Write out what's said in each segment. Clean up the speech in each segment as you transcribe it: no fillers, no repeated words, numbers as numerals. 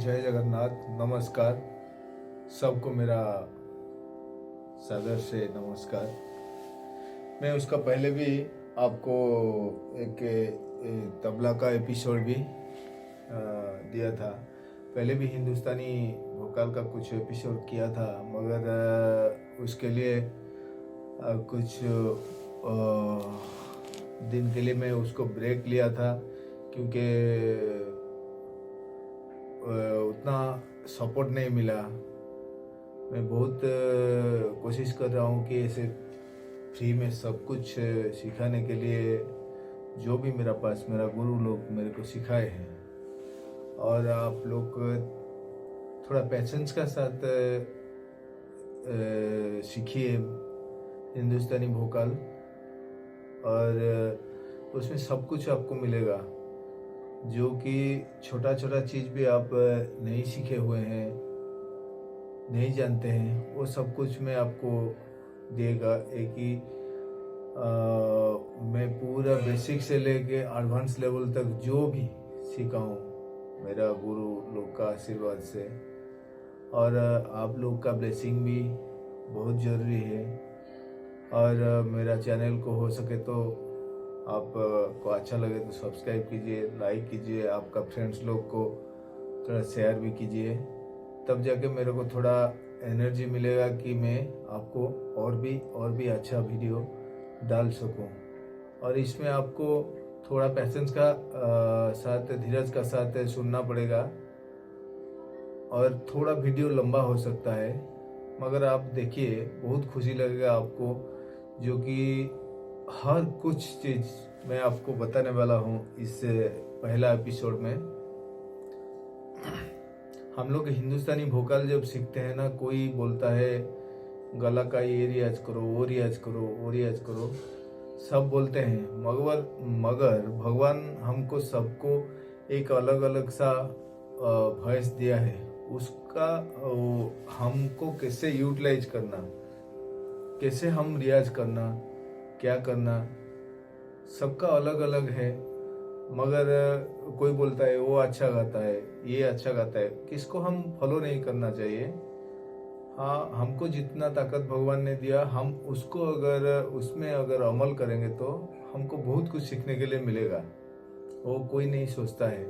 जय जगन्नाथ। नमस्कार सबको, मेरा सादर से नमस्कार। मैं उसका पहले भी आपको एक तबला का एपिसोड भी दिया था। पहले भी हिंदुस्तानी वोकल का कुछ एपिसोड किया था, मगर उसके लिए कुछ दिन के लिए मैं उसको ब्रेक लिया था, क्योंकि उतना सपोर्ट नहीं मिला। मैं बहुत कोशिश कर रहा हूँ कि ऐसे फ्री में सब कुछ सिखाने के लिए, जो भी मेरा पास मेरा गुरु लोग मेरे को सिखाए हैं, और आप लोग थोड़ा पैशंस का साथ सीखिए हिंदुस्तानी वोकल, और उसमें सब कुछ आपको मिलेगा। जो कि छोटा छोटा चीज़ भी आप नहीं सीखे हुए हैं, नहीं जानते हैं, वो सब कुछ मैं आपको देगा। एक ही मैं पूरा बेसिक से लेके एडवांस लेवल तक जो भी सीखा हूँ मेरा गुरु लोग का आशीर्वाद से, और आप लोग का ब्लेसिंग भी बहुत ज़रूरी है। और मेरा चैनल को हो सके तो आप को अच्छा लगे तो सब्सक्राइब कीजिए, लाइक कीजिए, आपका फ्रेंड्स लोग को थोड़ा शेयर भी कीजिए, तब जाके मेरे को थोड़ा एनर्जी मिलेगा कि मैं आपको और भी अच्छा वीडियो डाल सकूं। और इसमें आपको थोड़ा पैशंस का साथ, धीरज का साथ सुनना पड़ेगा, और थोड़ा वीडियो लंबा हो सकता है, मगर आप देखिए बहुत खुशी लगेगा आपको। जो कि हर कुछ चीज़ मैं आपको बताने वाला हूँ इस पहला एपिसोड में। हम लोग हिंदुस्तानी वोकल जब सीखते हैं ना, कोई बोलता है गला का ये रियाज करो, वो रियाज करो, वो रियाज करो, सब बोलते हैं, मगर भगवान हमको सबको एक अलग अलग सा वॉइस दिया है। उसका हमको कैसे यूटिलाइज करना, कैसे हम रियाज करना, क्या करना, सबका अलग अलग है। मगर कोई बोलता है वो अच्छा गाता है, ये अच्छा गाता है, किसको हम फॉलो नहीं करना चाहिए। हाँ, हमको जितना ताकत भगवान ने दिया, हम उसको उसमें अगर अमल करेंगे तो हमको बहुत कुछ सीखने के लिए मिलेगा। वो कोई नहीं सोचता है,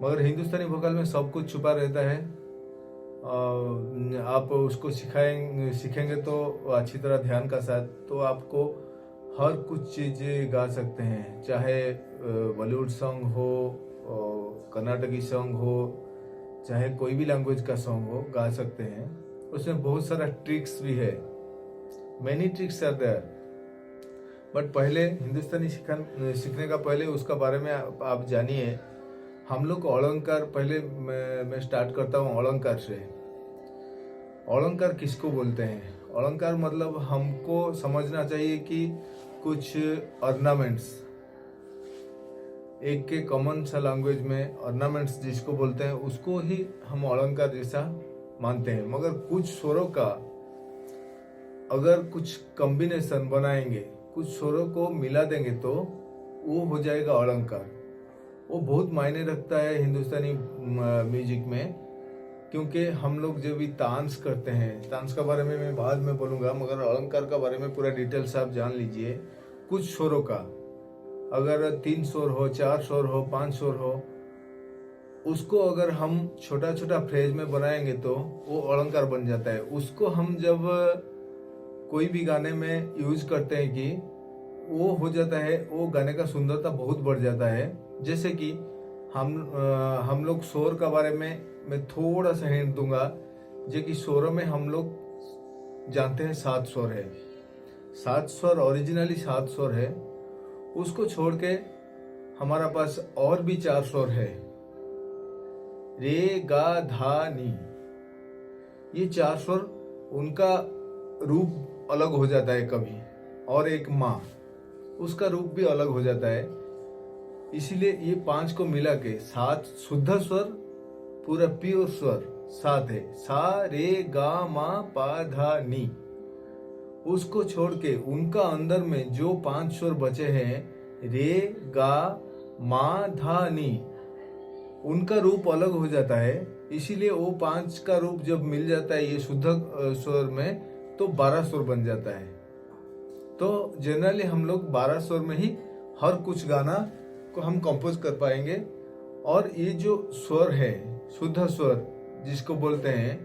मगर हिंदुस्तानी वोकल में सब कुछ छुपा रहता है। आप उसको सीखेंगे तो अच्छी तरह ध्यान का साथ, तो आपको हर कुछ चीज़ें गा सकते हैं। चाहे बॉलीवुड सॉन्ग हो, कर्नाटकी सॉन्ग हो, चाहे कोई भी लैंग्वेज का सॉन्ग हो, गा सकते हैं। उसमें बहुत सारा ट्रिक्स भी है, many tricks are there. But पहले हिंदुस्तानी सीखने का पहले उसका बारे में आप जानिए। हम लोग अलंकार, पहले मैं स्टार्ट करता हूँ अलंकार से। अलंकार किसको बोलते हैं? अलंकार मतलब हमको समझना चाहिए कि कुछ ऑर्नामेंट्स, एक के कॉमन सा लैंग्वेज में ऑर्नामेंट्स जिसको बोलते हैं, उसको ही हम अलंकार जैसा मानते हैं। मगर कुछ स्वरों का अगर कुछ कॉम्बिनेशन बनाएंगे, कुछ स्वरों को मिला देंगे, तो वो हो जाएगा अलंकार। वो बहुत मायने रखता है हिंदुस्तानी म्यूजिक में, क्योंकि हम लोग जब भी तान्स करते हैं, तान्स का बारे में मैं बाद में बोलूँगा, मगर अलंकार का बारे में पूरा डिटेल्स आप जान लीजिए। कुछ स्वरों का अगर 3 स्वर हो, 4 स्वर हो, 5 स्वर हो, उसको अगर हम छोटा छोटा फ्रेज में बनाएंगे तो वो अलंकार बन जाता है। उसको हम जब कोई भी गाने में यूज करते हैं कि वो हो जाता है, वो गाने का सुंदरता बहुत बढ़ जाता है। जैसे कि हम लोग स्वर का बारे में मैं थोड़ा सा हिंट दूंगा। जो कि स्वरों में हम लोग जानते हैं 7 स्वर है। 7 स्वर ओरिजिनली 7 स्वर है। उसको छोड़ के हमारा पास और भी 4 स्वर है, रे गा धा नी। ये 4 स्वर, उनका रूप अलग हो जाता है कभी, और एक माँ, उसका रूप भी अलग हो जाता है। इसीलिए ये 5 को मिला के 7 शुद्ध स्वर, पूरा प्योर स्वर 7 है। सा रे गा मा पा धा नी। उसको छोड़ के उनका अंदर में जो 5 स्वर बचे हैं, रे गा मा धा नी, उनका रूप अलग हो जाता है, इसीलिए वो 5 का रूप जब मिल जाता है ये शुद्ध स्वर में तो 12 स्वर बन जाता है। तो जनरली हम लोग 12 स्वर में ही हर कुछ गाना को हम कंपोज कर पाएंगे। और ये जो स्वर है शुद्ध स्वर जिसको बोलते हैं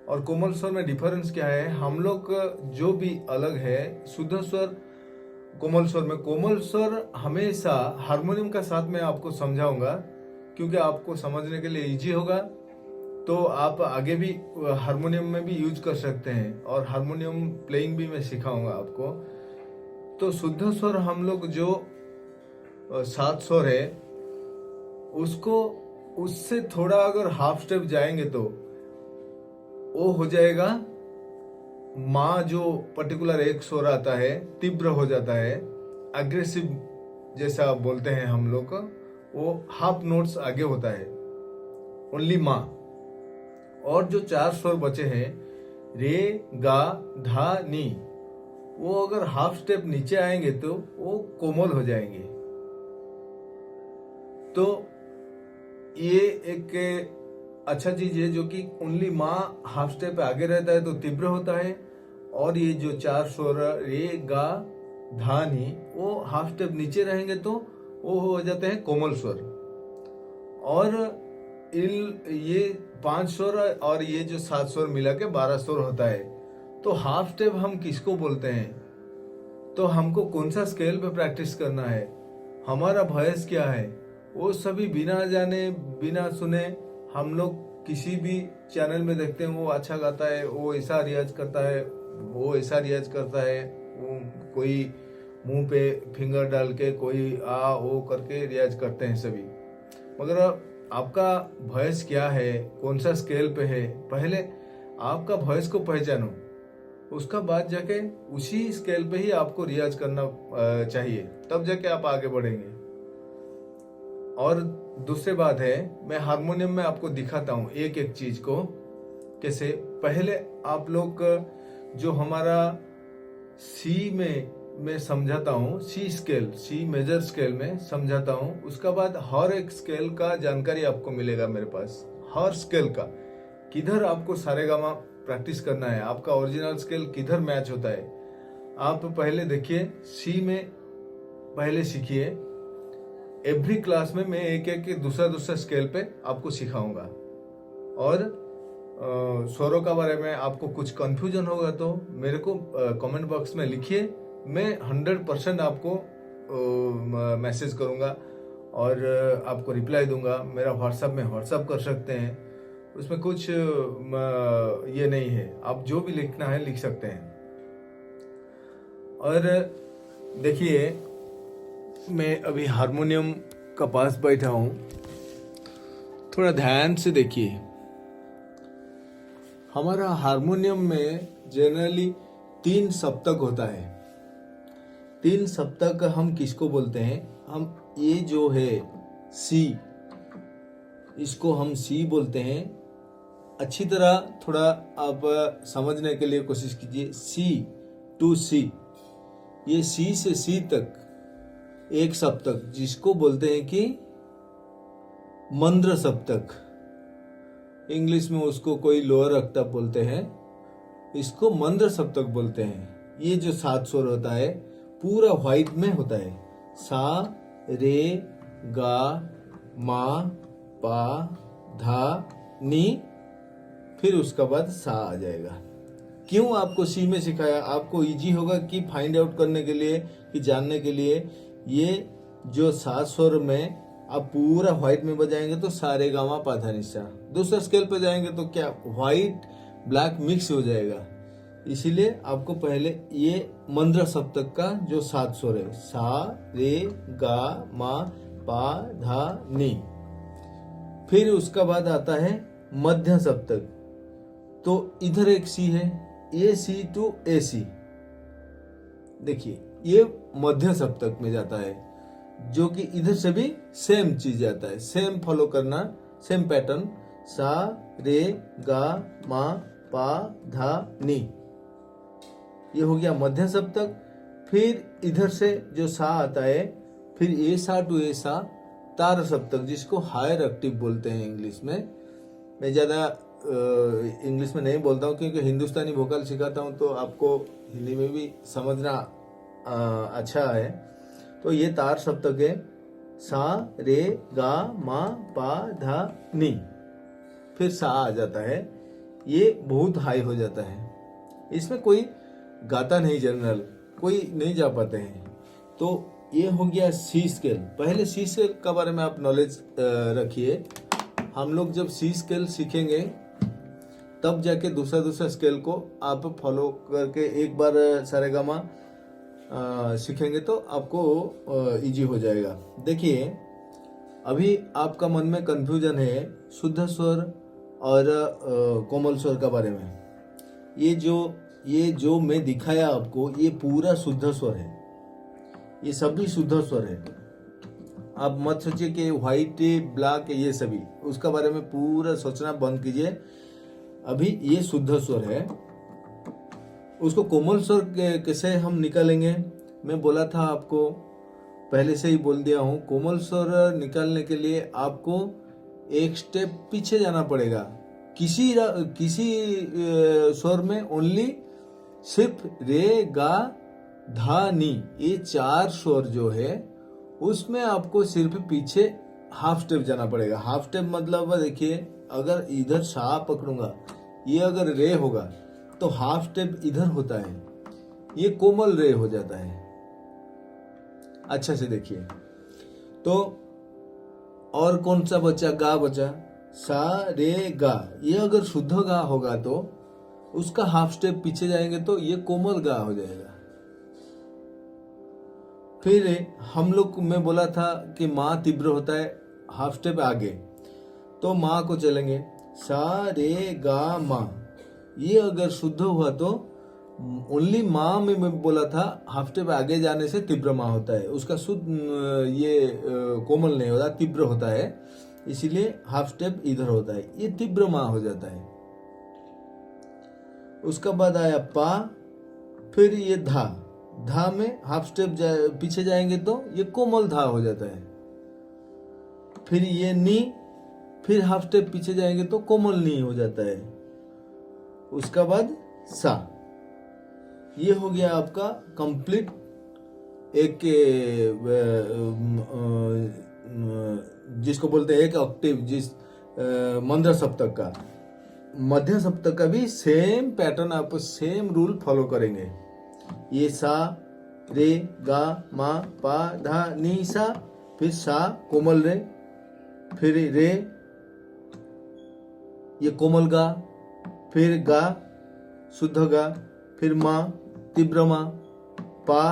और कोमल स्वर में डिफरेंस क्या है, हम लोग जो भी अलग है शुद्ध स्वर कोमल स्वर में, कोमल स्वर हमेशा हारमोनियम का साथ में आपको समझाऊंगा क्योंकि आपको समझने के लिए इजी होगा। तो आप आगे भी हारमोनियम में भी यूज कर सकते हैं और हारमोनियम प्लेइंग भी मैं सिखाऊंगा आपको। तो शुद्ध स्वर हम लोग जो 7 स्वर है उसको उससे थोड़ा अगर हाफ स्टेप जाएंगे तो वो हो जाएगा माँ, जो पर्टिकुलर एक स्वर आता है तीव्र हो जाता है, अग्रेसिव जैसा बोलते हैं हम लोग, वो हाफ नोट्स आगे होता है ओनली माँ। और जो 4 स्वर बचे हैं रे गा धा नी, वो अगर हाफ स्टेप नीचे आएंगे तो वो कोमल हो जाएंगे। तो ये एक अच्छा चीज है जो कि ओनली माँ हाफ स्टेप आगे रहता है तो तीव्र होता है, और ये जो 4 स्वर रे गा धा नी वो हाफ स्टेप नीचे रहेंगे तो वो हो जाते हैं कोमल स्वर। और ये 5 स्वर और ये जो 7 स्वर मिला के 12 स्वर होता है। तो हाफ स्टेप हम किसको बोलते हैं, तो हमको कौन सा स्केल पे प्रैक्टिस करना है, हमारा वॉइस क्या है, वो सभी बिना जाने बिना सुने हम लोग किसी भी चैनल में देखते हैं वो अच्छा गाता है, वो ऐसा रियाज करता है, वो ऐसा रियाज करता है, वो कोई मुंह पे फिंगर डाल के कोई आ ओ करके रियाज करते हैं सभी। मगर आपका वॉइस क्या है, कौन सा स्केल पे है, पहले आपका वॉइस को पहचानो, उसका बाद जाके उसी स्केल पे ही आपको रियाज करना चाहिए, तब जाके आप आगे बढ़ेंगे। और दूसरी बात है, मैं हारमोनियम में आपको दिखाता हूँ एक एक चीज को कैसे। पहले आप लोग जो हमारा सी में मैं समझाता हूँ, सी स्केल, सी मेजर स्केल में समझाता हूँ, उसका बाद हर एक स्केल का जानकारी आपको मिलेगा मेरे पास, हर स्केल का किधर आपको सारेगामा प्रैक्टिस करना है, आपका ओरिजिनल स्केल किधर मैच होता है। आप पहले देखिए, सी में पहले सीखिए। एवरी क्लास में मैं एक एक दूसरा स्केल पे आपको सिखाऊंगा। और स्वरों का बारे में आपको कुछ कंफ्यूजन होगा तो मेरे को कमेंट बॉक्स में लिखिए, मैं 100% आपको मैसेज करूंगा और आपको रिप्लाई दूंगा। मेरा व्हाट्सएप में व्हाट्सएप कर सकते हैं, उसमें कुछ ये नहीं है, आप जो भी लिखना है लिख सकते हैं। और देखिए, मैं अभी हारमोनियम का पास बैठा हूं, थोड़ा ध्यान से देखिए। हमारा हारमोनियम में जनरली 3 सप्तक होता है। 3 सप्तक हम किसको बोलते हैं, हम ये जो है सी, इसको हम सी बोलते हैं। अच्छी तरह थोड़ा आप समझने के लिए कोशिश कीजिए। सी टू सी, ये सी से सी तक एक सप्तक, जिसको बोलते हैं कि मंद्र सप्तक, इंग्लिश में उसको कोई लोअर ऑक्टेव बोलते हैं, इसको मंद्र सप्तक बोलते हैं। ये जो 7 स्वर होता है पूरा व्हाइट में होता है, सा रे गा मा पा धा नी, फिर उसका बाद सा आ जाएगा। क्यों आपको सी में सिखाया, आपको इजी होगा कि फाइंड आउट करने के लिए, कि जानने के लिए। ये जो 7 स्वर में आप पूरा व्हाइट में बजाएंगे तो सारे गामा पा धा नि सा, दूसरा स्केल पे जाएंगे तो क्या व्हाइट ब्लैक मिक्स हो जाएगा। इसीलिए आपको पहले ये मंद्र सप्तक का जो 7 स्वर है, सा रे गा मा पा धा नी, फिर उसका बाद आता है मध्य सप्तक। तो इधर एक सी है, ए सी टू ए सी, देखिए ये मध्य सप्तक में जाता है, जो कि इधर से भी सेम चीज आता है, सेम फॉलो करना, सेम पैटर्न, सा रे गा मा पा धा नी, ये हो गया मध्य सप्तक। फिर इधर से जो सा आता है, फिर ए सा टू ए सा, तार सप्तक, जिसको हायर ऑक्टेव बोलते हैं इंग्लिश में। मैं ज़्यादा इंग्लिश में नहीं बोलता हूँ क्योंकि हिंदुस्तानी वोकल सिखाता हूँ, तो आपको हिंदी में भी समझना अच्छा है। तो ये तार सप्तक है, सा रे गा मा पा धा नी, फिर सा आ जाता है, ये बहुत हाई हो जाता है। इसमें कोई गाता नहीं, जनरल कोई नहीं जा पाते हैं। तो ये हो गया सी स्केल। पहले सी स्केल का बारे में आप नॉलेज रखिए। हम लोग जब सी स्केल सीखेंगे तब जाके दूसरा स्केल को आप फॉलो करके एक बार सारेगामा सीखेंगे तो आपको इजी हो जाएगा। देखिए, अभी आपका मन में कंफ्यूजन है शुद्ध स्वर और कोमल स्वर का बारे में। ये जो मैं दिखाया आपको, ये पूरा शुद्ध स्वर है, ये सभी शुद्ध स्वर है। आप मत सोचिए कि व्हाइट ब्लैक ये सभी, उसका बारे में पूरा सोचना बंद कीजिए। अभी ये शुद्ध स्वर है, उसको कोमल स्वर कैसे हम निकालेंगे, मैं बोला था आपको, पहले से ही बोल दिया हूँ। कोमल स्वर निकालने के लिए आपको एक स्टेप पीछे जाना पड़ेगा। किसी स्वर में ओनली सिर्फ रे गा धा नी, ये 4 स्वर जो है उसमें आपको सिर्फ पीछे हाफ स्टेप जाना पड़ेगा। हाफ स्टेप मतलब देखिए, अगर इधर सा पकड़ूंगा, ये अगर रे होगा तो हाफ स्टेप इधर होता है, ये कोमल रे हो जाता है। अच्छा से देखिए तो, और कौन सा बचा, गा बचा, सा रे गा। ये अगर शुद्ध गा होगा तो उसका हाफ स्टेप पीछे जाएंगे तो ये कोमल गा हो जाएगा। फिर हम लोग, मैं बोला था कि माँ तीव्र होता है, हाफ स्टेप आगे, तो माँ को चलेंगे, सा रे गा माँ। ये अगर शुद्ध हुआ तो ओनली माँ में मैं बोला था हाफ स्टेप आगे जाने से तीव्र माँ होता है, उसका शुद्ध ये कोमल नहीं होता, तीव्र होता है, इसीलिए हाफ स्टेप इधर होता है, ये तीव्र माँ हो जाता है। उसका बाद आया पा, फिर ये धा। धा में हाफ स्टेप पीछे जाएंगे तो ये कोमल धा हो जाता है। फिर ये नी, फिर हाफ स्टेप पीछे जाएंगे तो कोमल नी हो जाता है। उसका बाद सा। ये हो गया आपका कंप्लीट एक जिसको बोलते हैं एक ऑक्टेव, जिस मंद्र सप्तक का। मध्य सप्तक का भी सेम पैटर्न, आप सेम रूल फॉलो करेंगे। ये सा रे गा मा पा धा नी सा, फिर सा कोमल रे, फिर रे ये कोमल गा, फिर गा शुद्ध गा, फिर मा तीव्र मा, पा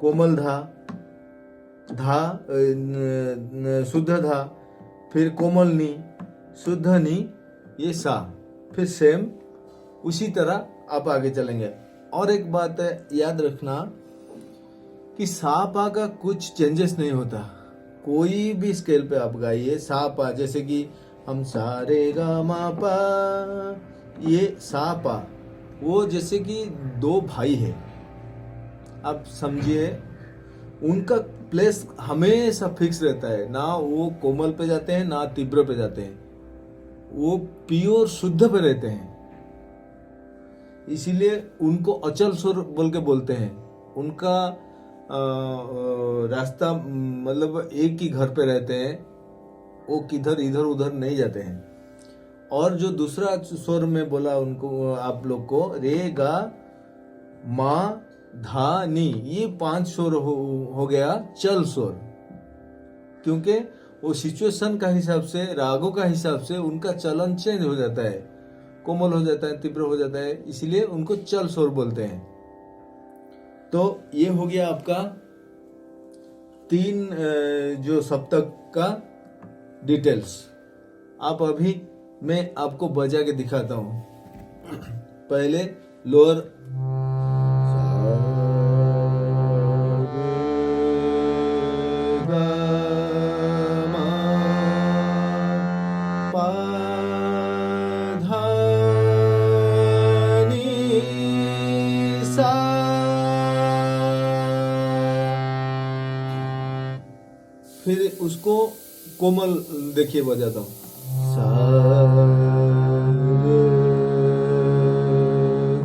कोमल धा, धा शुद्ध धा, फिर कोमल नी, शुद्ध नी, ये सा। फिर सेम उसी तरह आप आगे चलेंगे। और एक बात याद रखना कि सा पा का कुछ चेंजेस नहीं होता। कोई भी स्केल पे आप गाइए सा पा, जैसे कि हम सा रे गा मा पा, ये सा पा, वो जैसे कि 2 भाई है, आप समझिए, उनका प्लेस हमेशा फिक्स रहता है, ना वो कोमल पे जाते हैं ना तीव्र पे जाते हैं, वो प्योर शुद्ध पे रहते हैं। इसीलिए उनको अचल स्वर बोल के बोलते हैं। उनका रास्ता मतलब एक ही घर पे रहते हैं, वो किधर इधर उधर नहीं जाते हैं। और जो दूसरा स्वर में बोला उनको, आप लोग को, रे गा मा धा नी, ये 5 स्वर हो गया चल स्वर, क्योंकि वो सिचुएशन का हिसाब से, रागों का हिसाब से उनका चलन चेंज हो जाता है, कोमल हो जाता है, तीव्र हो जाता है, इसीलिए उनको चल स्वर बोलते हैं। तो ये हो गया आपका 3 जो सप्तक का डिटेल्स। आप अभी मैं आपको बजा के दिखाता हूँ। पहले लोअर फिर उसको कोमल देखिए बजाता हूँ। सा रे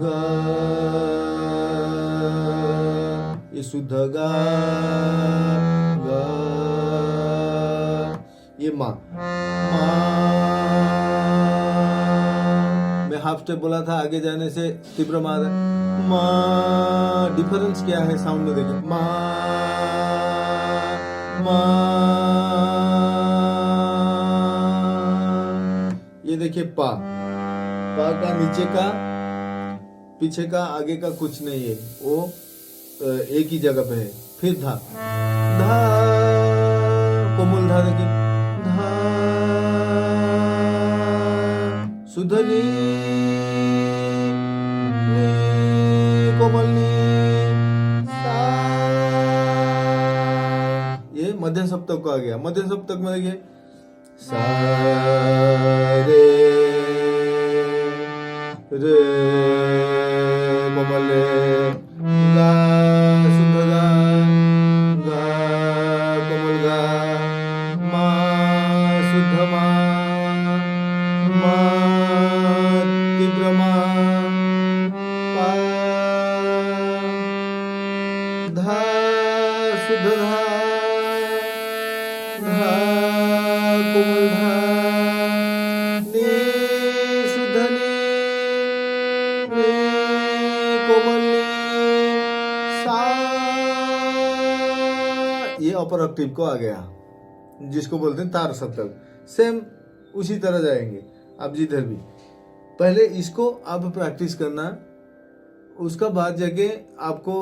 गा, ये शुद्ध गा, गा, ये माँ। मैं हाफ स्टेप बोला था, आगे जाने से तीव्र माँ। माँ डिफरेंस क्या है साउंड में देखिए। माँ ये देखिए पा का नीचे का पीछे का आगे का कुछ नहीं है, वो एक ही जगह पे है। फिर धा कोमल धा देखिए, धा शुद्ध नी, कोमल नी, सा। ये मध्यम सप्तक को आ गया। मध्यम सप्तक में देखिए सा रे रे कोमल गा शुद्ध गा, गा कोमल गा, मा शुद्ध मा, मा तीव्र मा, पा धा शुद्ध धा, धा कोमल धा, नी शुद्ध नी, नी कोमल नी, सा। ये अपर ऑक्टेव को आ गया, जिसको बोलते हैं तार सप्तक। सेम उसी तरह जाएंगे आप जिधर भी। पहले इसको आप प्रैक्टिस करना, उसका बाद जाके आपको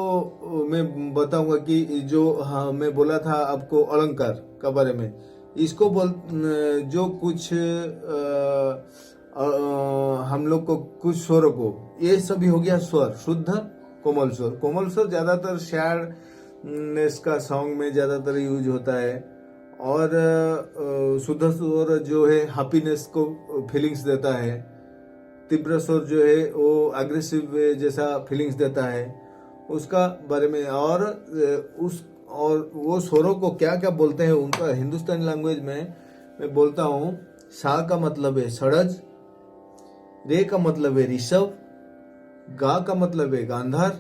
मैं बताऊंगा कि जो हाँ मैं बोला था आपको अलंकार का बारे में। इसको जो कुछ हम लोग को कुछ स्वरों को, ये सभी हो गया स्वर, शुद्ध कोमल स्वर। कोमल स्वर ज्यादातर सैडनेस का सॉन्ग में ज्यादातर यूज होता है, और शुद्ध स्वर जो है हैप्पीनेस को फीलिंग्स देता है। तीव्र स्वर जो है वो एग्रेसिव जैसा फीलिंग्स देता है, उसका बारे में। और वो स्वरों को क्या क्या बोलते हैं उनका हिंदुस्तानी लैंग्वेज में मैं बोलता हूँ। सा का मतलब है षडज, रे का मतलब है ऋषभ, गा का मतलब है गांधार,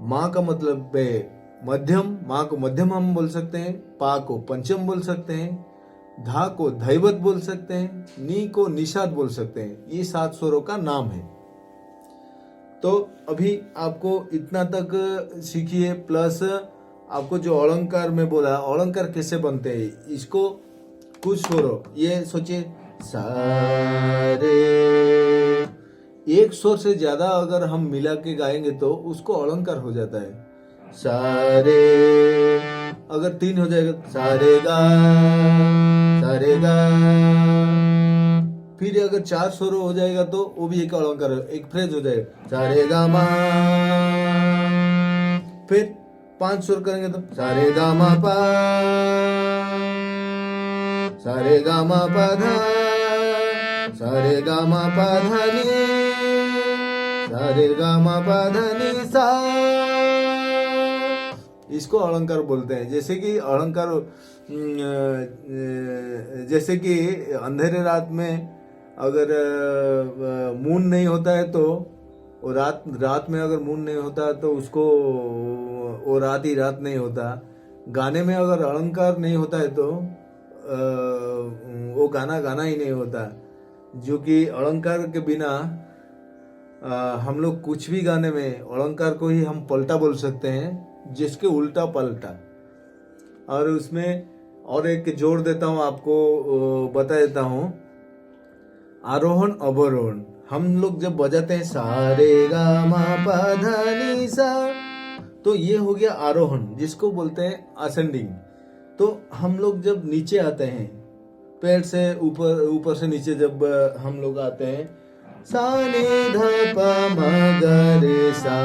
माँ का मतलब है मध्यम, माँ को मध्यम हम बोल सकते हैं, पा को पंचम बोल सकते हैं, धा को धैवत बोल सकते हैं, नी को निषाद बोल सकते हैं। ये 7 स्वरों का नाम है। तो अभी आपको इतना तक सीखिए, प्लस आपको जो अलंकार में बोला, अलंकार कैसे बनते हैं, इसको कुछ स्वरों, ये सोचिए सा रे, एक स्वर से ज्यादा अगर हम मिला के गाएंगे तो उसको अलंकार हो जाता है। सा रे, अगर 3 हो जाएगा सा रे गा, सा रे गा। फिर अगर 4 स्वर हो जाएगा तो वो भी एक अलंकार, एक फ्रेज हो जाएगा सा रे गा मा। फिर 5 स्वर करेंगे तो सा रे गा मा पा, सा रे गा मा पा धा, सा रे गा मा पा धा नी, सा रे गा मा पा धा नी सा। इसको अलंकार बोलते हैं। जैसे कि अलंकार, जैसे कि अंधेरे रात में अगर मून नहीं होता है तो वो रात में अगर मून नहीं होता तो उसको वो रात ही रात नहीं होता। गाने में अगर अलंकार नहीं होता है तो वो गाना ही नहीं होता। जो कि अलंकार के बिना हम लोग कुछ भी गाने में अलंकार को ही हम पलटा बोल सकते हैं, जिसके उल्टा पलटा। और उसमें और एक जोड़ देता हूँ, आपको बता देता हूँ, आरोहण अवरोहण। हम लोग जब बजाते हैं सा रे गा मा पा धा नी सा, तो ये हो गया आरोहण, जिसको बोलते हैं असेंडिंग। तो हम लोग जब नीचे आते हैं, पैर से ऊपर से नीचे जब हम लोग आते हैं, सा नी धा पा मा गा रे सा,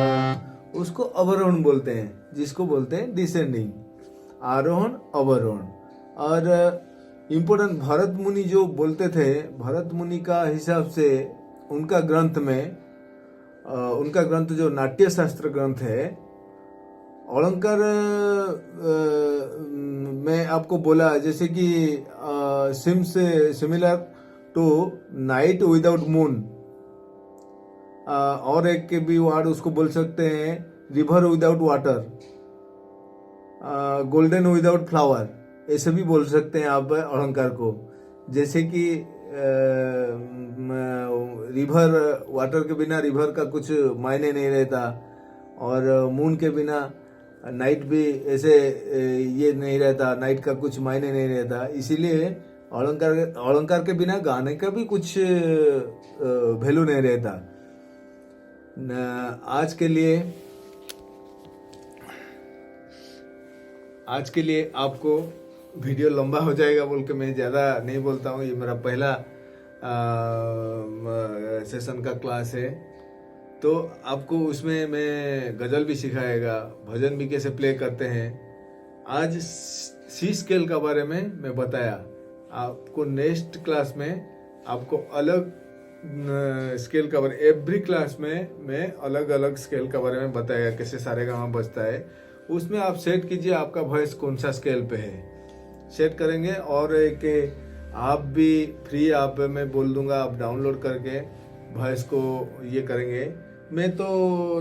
उसको अवरोहण बोलते हैं, जिसको बोलते हैं डिसेंडिंग। आरोहण अवरोहण। और इम्पोर्टेंट भरत मुनि जो बोलते थे, भरत मुनि का हिसाब से उनका ग्रंथ में, उनका ग्रंथ जो नाट्य शास्त्र ग्रंथ है, अलंकार मैं आपको बोला जैसे कि सिम से similar to night without moon, और एक के भी वर्ड उसको बोल सकते हैं river without water, golden without flower, ऐसे भी बोल सकते हैं आप अलंकार को। जैसे कि रिवर, वाटर के बिना रिवर का कुछ मायने नहीं रहता, और मून के बिना नाइट भी ऐसे ये नहीं रहता, नाइट का कुछ मायने नहीं रहता। इसीलिए अलंकार के बिना गाने का भी कुछ वैल्यू नहीं रहता। आज के लिए आपको वीडियो लंबा हो जाएगा बोल के मैं ज़्यादा नहीं बोलता हूँ। ये मेरा पहला सेशन का क्लास है, तो आपको उसमें मैं गज़ल भी सिखाएगा, भजन भी कैसे प्ले करते हैं। आज सी स्केल का बारे में मैं बताया, आपको नेक्स्ट क्लास में आपको अलग स्केल का बारे, एवरी क्लास में मैं अलग अलग स्केल का बारे में बताएगा कैसे सारेगामा बजता है। उसमें आप सेट कीजिए आपका वॉइस कौन सा स्केल पे है, सेट करेंगे। और एक आप भी फ्री आप मैं बोल दूंगा, आप डाउनलोड करके वॉइस को ये करेंगे। मैं तो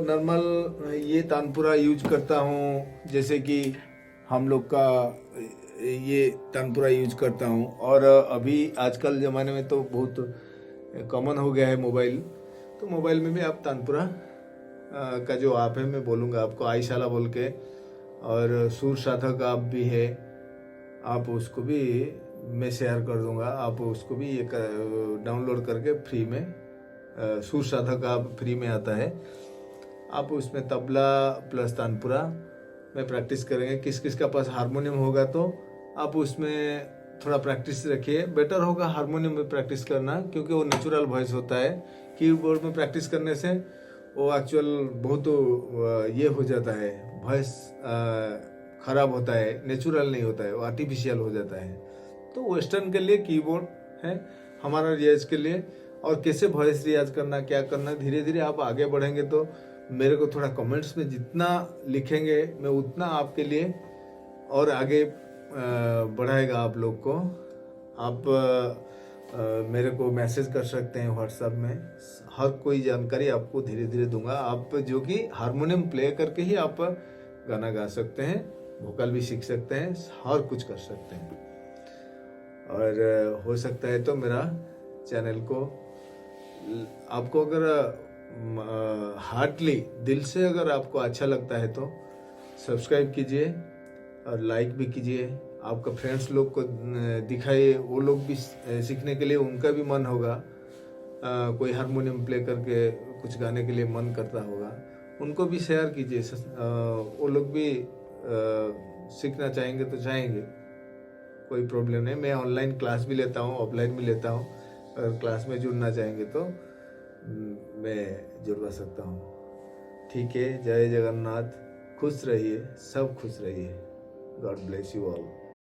नॉर्मल ये तानपुरा यूज करता हूँ, जैसे कि हम लोग का ये तानपुरा यूज करता हूँ। और अभी आजकल ज़माने में तो बहुत कॉमन हो गया है मोबाइल, तो मोबाइल में भी आप तानपुरा का जो ऐप है मैं बोलूँगा आपको, आईशाला बोल के, और सुर साधक ऐप भी है, आप उसको भी मैं शेयर कर दूंगा। आप उसको भी ये डाउनलोड करके फ्री में, सुर साधक ऐप फ्री में आता है। आप उसमें तबला प्लस तानपुरा में प्रैक्टिस करेंगे। किस किस का पास हारमोनियम होगा तो आप उसमें थोड़ा प्रैक्टिस रखिए। बेटर होगा हारमोनियम में प्रैक्टिस करना, क्योंकि वो नेचुरल वॉइस होता है। कीबोर्ड में प्रैक्टिस करने से वो एक्चुअल बहुत ये हो जाता है, वॉइस खराब होता है, नेचुरल नहीं होता है, वो आर्टिफिशियल हो जाता है। तो वेस्टर्न के लिए कीबोर्ड है, हमारा रियाज के लिए। और कैसे वॉइस रियाज करना, क्या करना, धीरे धीरे आप आगे बढ़ेंगे। तो मेरे को थोड़ा कमेंट्स में जितना लिखेंगे मैं उतना आपके लिए और आगे बढ़ाएगा आप लोग को। आप मेरे को मैसेज कर सकते हैं व्हाट्सएप में, हर कोई जानकारी आपको धीरे धीरे दूंगा। आप जो कि हारमोनियम प्ले करके ही आप गाना गा सकते हैं, वोकल भी सीख सकते हैं, हर कुछ कर सकते हैं। और हो सकता है तो मेरा चैनल को आपको अगर हार्टली दिल से अगर आपको अच्छा लगता है तो सब्सक्राइब कीजिए और लाइक भी कीजिए। आपका फ्रेंड्स लोग को दिखाइए, वो लोग भी सीखने के लिए उनका भी मन होगा। कोई हारमोनियम प्ले करके कुछ गाने के लिए मन करता होगा, उनको भी शेयर कीजिए। वो लोग भी सीखना चाहेंगे तो चाहेंगे, कोई प्रॉब्लम नहीं। मैं ऑनलाइन क्लास भी लेता हूँ, ऑफलाइन भी लेता हूँ। अगर क्लास में जुड़ना चाहेंगे तो मैं जुड़वा सकता हूँ। ठीक है, जय जगन्नाथ। खुश रहिए, सब खुश रहिए। God bless you all.